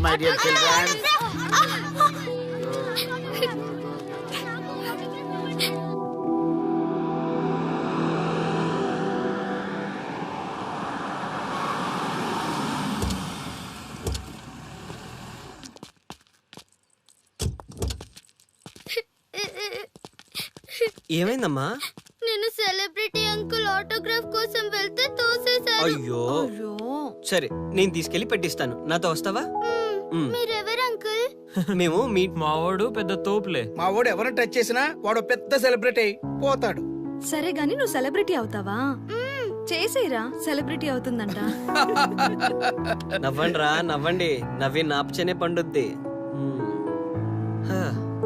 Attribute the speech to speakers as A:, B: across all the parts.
A: My dear children.
B: ఏమైందమ్మా?
C: నేను celebrity uncle autograph కోసం వెళ్తే తోసేశారు.
B: అయ్యో, సరే నేను తీసుకెళ్లి పెట్టిస్తాను. నాతో వస్తావా?
C: మీరెవరు అంకుల్?
B: మేము మీ
D: మావాడు పెద్ద తోపులే.
E: మావాడు ఎవరిని టచ్ చేసినా వాడు పెద్ద సెలబ్రిటీ పోతాడు.
F: సరే గాని నువ్వు సెలబ్రిటీ అవుతావా? చేసేరా, సెలబ్రిటీ అవుతుందంట.
B: నవ్వండి రా, నవ్వండి. నవ్వి నాపచనే పండుద్ది.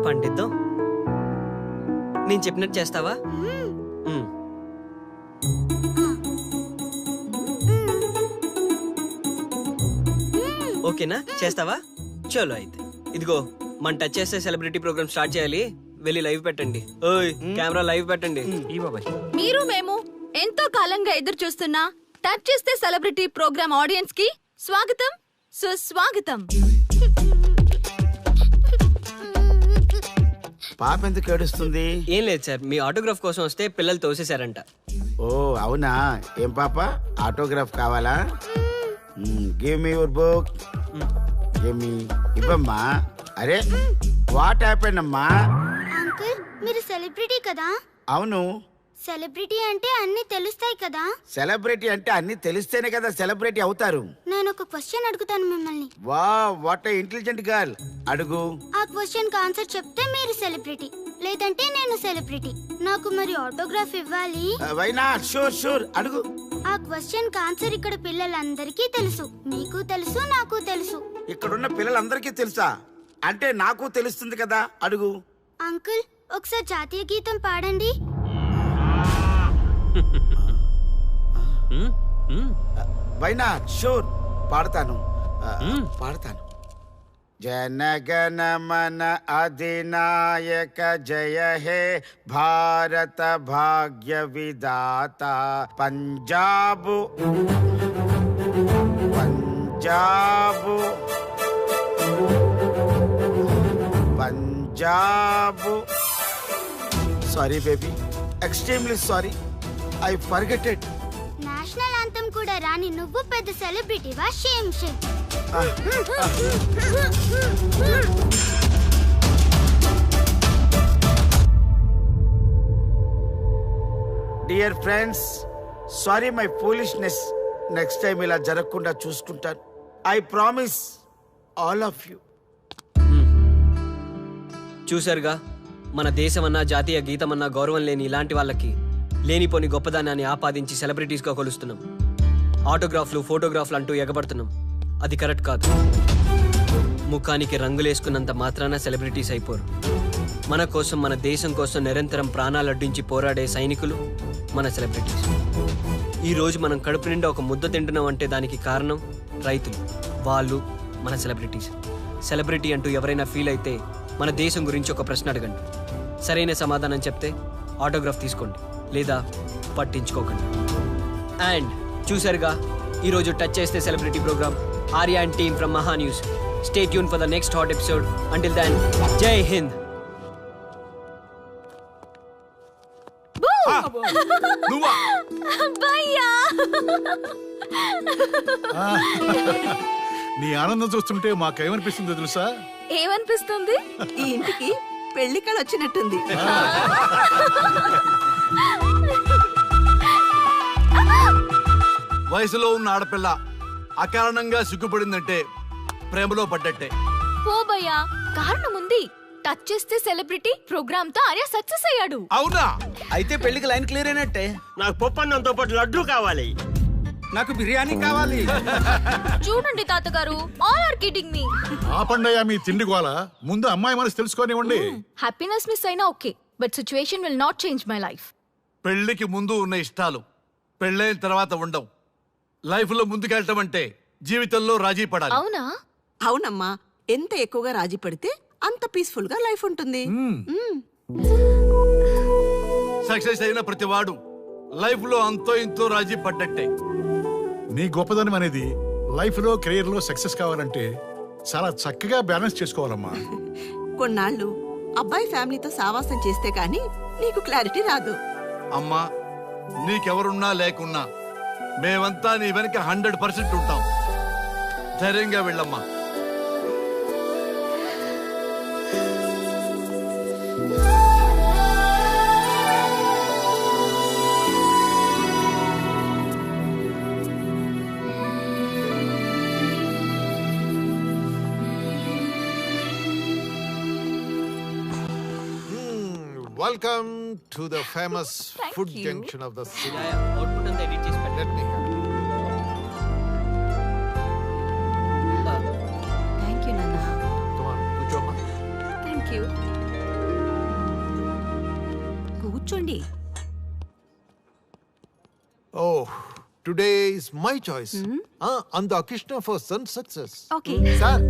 B: పండిద్దాం. నేను చెప్పినట్టు చేస్తావా? ఓకేనా? చేస్తావా? చలో అయితే. ఇదిగో మన టచ్ చేస్తే సెలబ్రిటీ ప్రోగ్రామ్ స్టార్ట్ చేయాలి. వెళ్ళి లైవ్ పెట్టండి. ఓయ్ కెమెరా లైవ్ పెట్టండి.
D: ఈ బాబాయ్
F: మీరు మేము ఎంతో కాలంగా ఎదురు చూస్తున్నా టచ్ చేస్తే సెలబ్రిటీ ప్రోగ్రామ్ ఆడియన్స్ కి స్వాగతం, సుస్వాగతం.
A: పాప ఎందుకు ఏడుస్తుంది?
B: ఏం లేదు సార్, మీ ఆటోగ్రాఫ్ కోసం వస్తే పిల్లలు తోసేశారంట.
A: ఓ అవునా? ఏం పాప, ఆటోగ్రాఫ్ కావాలా? Give me your book. Give me. ఇవ్వమ్మా. అరే వాట్ హ్యాపెండ్ అమ్మా?
C: అంకుల్ మీరు సెలబ్రిటీ కదా?
A: అవును.
C: సెలబ్రిటీ అంటే అన్ని తెలుస్తాయి కదా?
A: సెలబ్రిటీ అంటే అన్ని తెలిస్తేనే కదా సెలబ్రిటీ అవుతారు.
C: నేను ఒక క్వశ్చన్ అడుగుతాను మిమ్మల్ని.
A: Wow, what a intelligent girl. అడుగు.
C: ఆ క్వశ్చన్ కి ఆన్సర్ చెప్తే మీరు సెలబ్రిటీ, లేదంటే నేను సెలబ్రిటీ. నాకు మరి ఆటోగ్రాఫ్ ఇవ్వాలి.
A: Why not? షూర్ షూర్, అడుగు.
C: ఆ క్వశ్చన్ కి ఆన్సర్ ఇక్కడ పిల్లలందరికీ తెలుసు, మీకు తెలుసు, నాకు తెలుసు.
A: ఇక్కడున్న పిల్లలందరికీ తెలుసా? అంటే నాకు తెలుస్తుంది కదా. అడుగు.
C: అంకుల్ ఒకసారి జాతీయ గీతం పాడండి.
A: Why not? షూర్, పాడతాను. పాడతాను. జనగణ మన అధినాయక జయ హే భారత భాగ్య విధాత. Punjab Punjab Punjab. Sorry baby, extremely sorry. I forgeted.
C: National anthem కూడా రాని నువ్వు పెద్ద సెలబ్రిటీవా? Shame shame.
A: Dear friends, sorry my foolishness. Next time ఇలా జరగకుండా చూసుకుంటాను. I promise all of you.
B: చూసారుగా, మన దేశమన్నా జాతీయ గీతమన్నా గౌరవం లేని ఇలాంటి వాళ్ళకి లేనిపోని గొప్పదానాన్ని ఆపాదించి సెలబ్రిటీస్గా కొలుస్తున్నాం. ఆటోగ్రాఫ్లు, ఫోటోగ్రాఫ్లు అంటూ ఎగబడుతున్నాం. అది కరెక్ట్ కాదు. ముఖానికి రంగులేసుకున్నంత మాత్రాన సెలబ్రిటీస్ అయిపోరు. మన కోసం, మన దేశం కోసం నిరంతరం ప్రాణాలు అడ్డించి పోరాడే సైనికులు మన సెలబ్రిటీస్. ఈరోజు మనం కడుపు నిండా ఒక ముద్ద తింటున్నాం అంటే దానికి కారణం రైతులు. వాళ్ళు మన సెలబ్రిటీస్. సెలబ్రిటీ అంటూ ఎవరైనా ఫీల్ అయితే మన దేశం గురించి ఒక ప్రశ్న అడగండి. సరైన సమాధానం చెప్తే ఆటోగ్రాఫ్ తీసుకోండి, లేదా పట్టించుకోకండి. అండ్ చూసారుగా, ఈరోజు టచ్ చేస్తే celebrity program. Arya and team from Maha news. Stay tune for the next hot episode. Until then, Jai Hind.
G: నీ ఆనందం చూస్తుంటే మాకేమనిపిస్తుందో తెలుసా?
F: ఏమనిపిస్తుంది?
H: ఈ ఇంటికి పెళ్లి కళ వచ్చినట్టుంది.
G: వయసులో ఉన్న ఆడపిల్ల అకారణంగా సిగ్గుపడిందంటే ప్రేమలో పడ్డట్టే.
F: పోబయ్యా, కారణం ఉంది. టచ్ చేస్తే సెలబ్రిటీ ప్రోగ్రామ్ తో ఆర్య సక్సెస్ అయ్యాడు.
G: అవునా?
E: అయితే పెళ్లికి లైన్ క్లియర్ అయినట్టే.
D: నాకు పప్పన్నంతో పాటు లడ్డు కావాలి.
E: నాకు బిర్యానీ కావాలి.
F: చూడండి తాతగారు, ఆల్ ఆర్ కిడింగ్ మీ.
G: ఆ పండయ్య మీ తిండి గోల. ముందు అమ్మాయి మనసు తెలుసుకోనివ్వండి.
F: హ్యాపీనెస్ మిస్ అయినా okay, but situation will not change my life.
G: పెళ్లికి ముందు ఉన్న ఇష్టాలు పెళ్ళైన తర్వాత ఉండవు. లైఫ్ లో ముందుకెళ్ళటం అంటే జీవితంలో రాజీ పడాలి.
F: అవునా?
H: అవునమ్మా, ఎంత ఎక్కువగా రాజీ పడితే అంత పీస్ఫుల్ గా లైఫ్ ఉంటుంది.
G: సక్సెస్ అయిన ప్రతివాడు లైఫ్ లో అంతో ఇంతో రాజీ పడ్డట్టే.
I: నీ గొప్పదనం అనేది లైఫ్ లో కెరీర్ లో సక్సెస్ కావాలంటే చాలా చక్కగా బ్యాలెన్స్ చేసుకోవాలమ్మా.
H: కొన్నాళ్ళు అబ్బాయి ఫ్యామిలీతో సావాసం చేస్తే కానీ నీకు క్లారిటీ రాదు.
G: అమ్మా, నీకెవరున్నా లేకున్నా మేమంతా నీ వెనక 100% ఉంటాం. ధైర్యంగా వెళ్ళమ్మా.
J: Welcome to the famous food
H: you.
J: junction of the city.
B: Output అంతా ఎడిట్ చేసి
J: Let me have it.
H: Thank you నాన్న.
J: Come on, కూర్చోమ్మా.
H: Thank you. కూర్చోండి.
J: Oh, today is my choice. And the Krishna for son success.
H: Okay.
K: Sir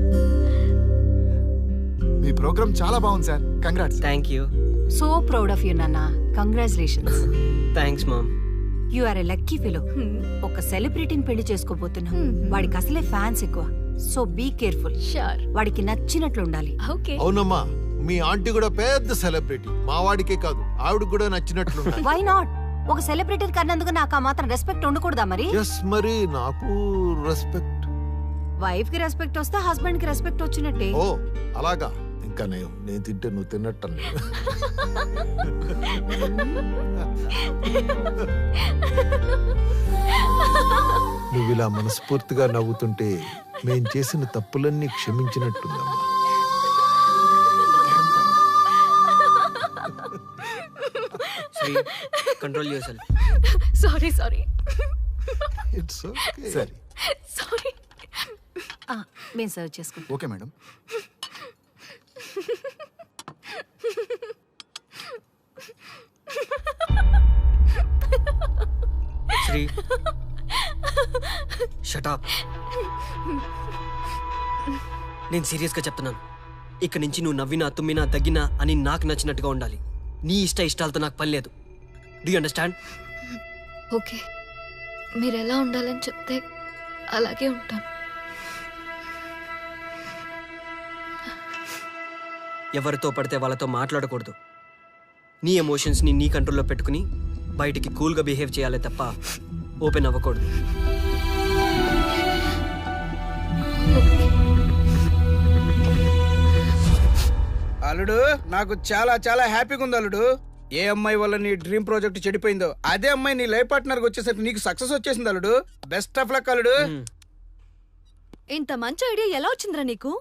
K: మీ program చాలా బాగుంది sir. Congrats.
B: Thank you.
L: So proud of you నాన్న. Congratulations.
B: Thanks mom.
L: You are a lucky fellow. ఒక సెలబ్రిటీని పెళ్లి చేసుకోబోతున్నా. వాడికి అసలే ఫ్యాన్స్ ఎక్కువ. So be careful.
F: షూర్.
L: వాడికి నచ్చినట్లు ఉండాలి.
F: ఓకే.
J: అవునమ్మా, మీ ఆంటీ కూడా పెద్ద సెలబ్రిటీ. మా వాడికే కాదు, ఆవిడ కూడా నచ్చినట్లు.
L: Why not? ఒక సెలబ్రిటీ కన్నందుకు నాకు ఆ మాత్రం రెస్పెక్ట్ ఉండకూడదా మరి?
J: ఎస్, మరి నాకు రెస్పెక్ట్.
L: వైఫ్ కి రెస్పెక్ట్ వస్తే హస్బెండ్ కి రెస్పెక్ట్ వచ్చినట్టే.
J: ఓ అలాగా. ఇంకా నేను తింటే నువ్వు తిన్నట్టు. నువ్వు ఇలా మనస్ఫూర్తిగా నవ్వుతుంటే మేం చేసిన తప్పులన్నీ క్షమించినట్టుందమ్మా.
B: Sri, control your
F: sorry sorry
J: it's okay.
K: సరే
F: సారీ.
L: మేము సర్వ్ చేసుకుంటాం.
K: Okay madam.
B: Sri, shut up. నేను సీరియస్గా చెప్తున్నాను. ఇక్కడి నుంచి నువ్వు నవ్వినా తుమ్మినా దగ్గినా అని నాకు నచ్చినట్టుగా ఉండాలి. నీ ఇష్టాలతో నాకు పని లేదు. Do you understand?
F: ఓకే, మీరు ఎలా ఉండాలని చెప్తే అలాగే ఉంటాను.
B: ఎవరితో పడితే వాళ్ళతో మాట్లాడకూడదు. నీ ఎమోషన్స్ని నీ కంట్రోల్లో పెట్టుకుని బయటికి కూల్గా బిహేవ్ చేయాలి తప్ప ఓపెన్ అవ్వకూడదు.
E: అల్లుడు, నాకు చాలా చాలా హ్యాపీగా ఉంది అల్లుడు. ఏ అమ్మాయి వల్ల నీ డ్రీమ్ ప్రాజెక్ట్ చెడిపోయిందో అదే అమ్మాయి నీ లైఫ్ పార్ట్నర్ వచ్చేసరికి నీకు సక్సెస్ వచ్చేసింది అల్లుడు. బెస్ట్ ఆఫ్ లక్ అల్లుడు.
F: ఇంత మంచి ఐడియా ఎలా వచ్చిందిరా నీకు?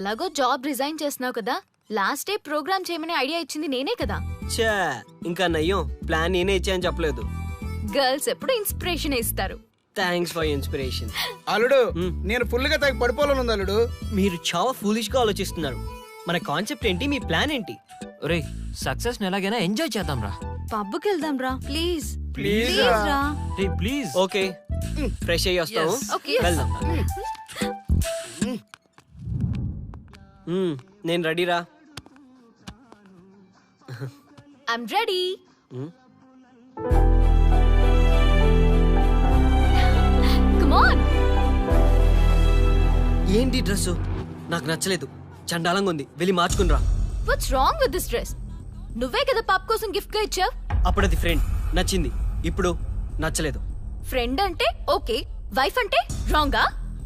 F: ఎలాగో జాబ్ రిజైన్ చేస్తున్నావు కదా, లాస్ట్ డే ప్రోగ్రామ్ చేయమని ఐడియా ఇచ్చింది నేనే కదా.
B: చా, ఇంకా నయ్యం, ప్లాన్ నేనే ఇచ్చాయని చెప్పలేదు.
F: గర్ల్స్ ఎప్పుడు ఇన్స్పిరేషన్ ఇస్తారు.
B: Thanks for inspiration.
E: అల్లుడు, నేను ఫుల్ గా తాగి పడిపోవాలని ఉంది అల్లుడు.
B: మీరు చాలా ఫూలిష్ గా ఆలోచిస్తున్నారు. మన కాన్సెప్ట్ ఏంటి, మీ ప్లాన్ ఏంటి?
D: ఒరే, సక్సెస్ ఎలాగైనా ఎంజాయ్ చేద్దాం రా.
F: పబ్కి వెళ్దాం రా ప్లీజ్.
E: ప్లీజ్
F: రా.
D: రే ప్లీజ్.
B: ఓకే, ఫ్రెష్ అయ్యి వస్తాము.
F: Okay.
B: వెళ్దాం. నేను రెడీరా.
F: I'm ready. Come on.
B: ఏంటి డ్రెస్? నాకు నచ్చలేదు, చండాలంగా ఉంది. వెళ్ళి మార్చుకునిరా.
F: What's wrong with this dress? నువ్వే కదా పాప్ కోసం గిఫ్ట్ గా ఇచ్చావు.
B: అప్పుడు అది ఫ్రెండ్, నచ్చింది. ఇప్పుడు నచ్చలేదు.
F: ఫ్రెండ్ అంటే ఓకే, వైఫ్ అంటే రాంగా?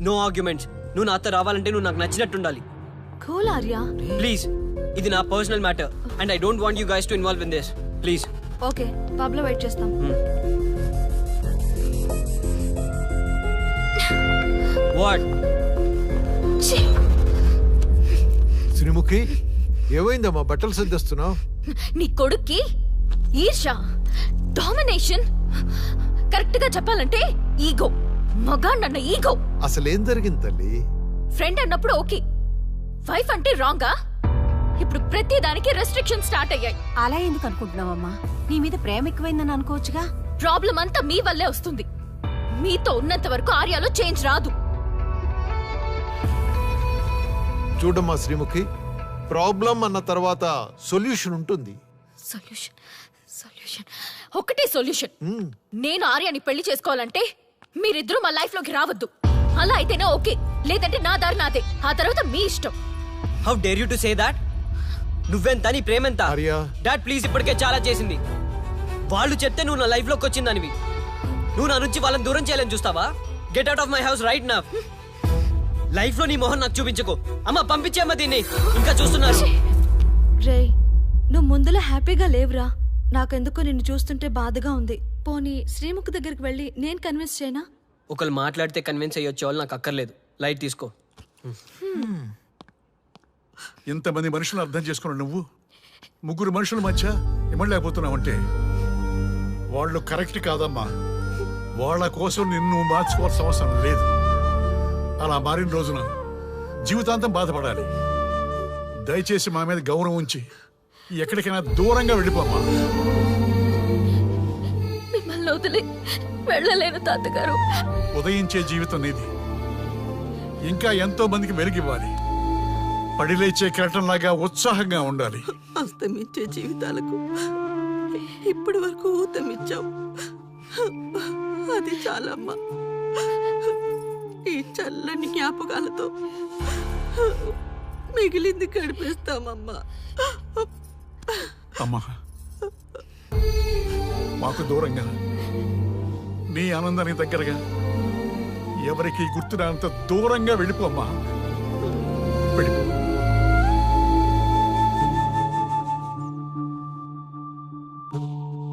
B: No arguments. నువ్వు నాతో రావాలంటే నువ్వు నాకు నచ్చినట్టు ఉండాలి.
F: కూల్ ఆర్యా.
B: ప్లీజ్, ఇది నా personal matter and I don't want you guys to involve in this. Please.
F: Okay, pub లో వెయిట్ చేస్తాం.
B: వాట్?
J: శ్రీముఖి, ఏమైందమ్మా? బట్టలు సర్దిస్తున్నావు?
F: నీ కొడుక్కి ఈర్ష, డామినేషన్, కరెక్ట్ గా చెప్పాలంటే ఈగో. మగాండన్న ఈగో.
J: అసలేం జరిగింది తల్లి?
F: ఫ్రెండ్ అన్నప్పుడు ఓకే, వైఫ్ అంటే రాంగా? ఇప్పుడు ప్రతి దానికి రెస్ట్రిక్షన్ స్టార్ట్ అయ్యాయి.
L: అలా ఎందుకు అనుకుంటున్నావమ్మా? నీ మీద ప్రేమ ఎక్కువైందని అనుకోవచ్చుగా.
F: ప్రాబ్లం అంతా మీ వల్లే వస్తుంది. మీతో ఉన్నంత వరకు ఆర్యాలో చేంజ్ రాదు.
J: చూడమ్మా శ్రీముఖి, ప్రాబ్లం అన్న తర్వాత సొల్యూషన్ ఉంటుంది.
F: సొల్యూషన్ సొల్యూషన్ ఒకటే సొల్యూషన్. నేను ఆర్యాని పెళ్లి చేసుకోవాలంటే మీరిద్దరూ మా లైఫ్ లోకి రావద్దు. అలా అయితేనే ఓకే, లేదంటే నా దారి నాదే. ఆ తర్వాత మీ ఇష్టం.
B: How dare you to say that? నువ్వెంత నీ ప్రేమెంత? డాడ్ ప్లీజ్, ఇప్పటికే చాలా చేసింది. వాళ్ళు చెప్తే నువ్వు నా లైఫ్ లోకి వచ్చిందనివి. నువ్వు నా నుంచి వాళ్ళని దూరం చేయాలని చూస్తావా? Get out of my house right now. Life లో నీ మొహం నాకు చూపించకు. అమ్మ పంపించేమ్మ దీన్ని, ఇంకా చూస్తున్నారు.
M: రే, నువ్వు ముందులో హ్యాపీగా లేవురా. నాకెందుకో నిన్ను చూస్తుంటే బాధగా ఉంది. పోనీ శ్రీముఖ్ దగ్గరికి వెళ్ళి నేను కన్విన్స్ చేయనా?
B: ఒకళ్ళు మాట్లాడితే కన్విన్స్ అయ్యొచ్చే వాళ్ళు నాకు అక్కర్లేదు. లైట్ తీసుకో.
I: ఇంతమంది మనుషులు అర్థం చేసుకున్నావు నువ్వు. ముగ్గురు మనుషుల మధ్య ఇమ్మలేకపోతున్నావంటే వాళ్ళు కరెక్ట్ కాదమ్మా. వాళ్ళ కోసం నిన్ను మార్చుకోవాల్సిన అవసరం లేదు. అలా మారిన రోజున జీవితాంతం బాధపడాలి. దయచేసి మా మీద గౌరవం ఉంచి ఎక్కడికైనా దూరంగా వెళ్ళిపోమ్మా.
F: మిమ్మల్ని వదిలి వెళ్ళలేను తాతగారు.
I: ఉదయించే జీవితం నీది. ఇంకా ఎంతో మందికి వెలుగివ్వాలి. పడిలేచే కెరటంలాగా ఉత్సాహంగా ఉండాలి.
H: అస్తమించే జీవితాలకు ఇప్పటి వరకు ఊతమిచ్చావు. అది చాలమ్మా. ఈ చల్లని జ్ఞాపకాలతో మిగిలింది గడిపేస్తామమ్మా.
I: అమ్మా, మాకు దూరంగా నీ ఆనందానికి దగ్గరగా ఎవరికి గుర్తురానంత దూరంగా వెళ్ళిపోమ్మా. వెళ్ళిపో.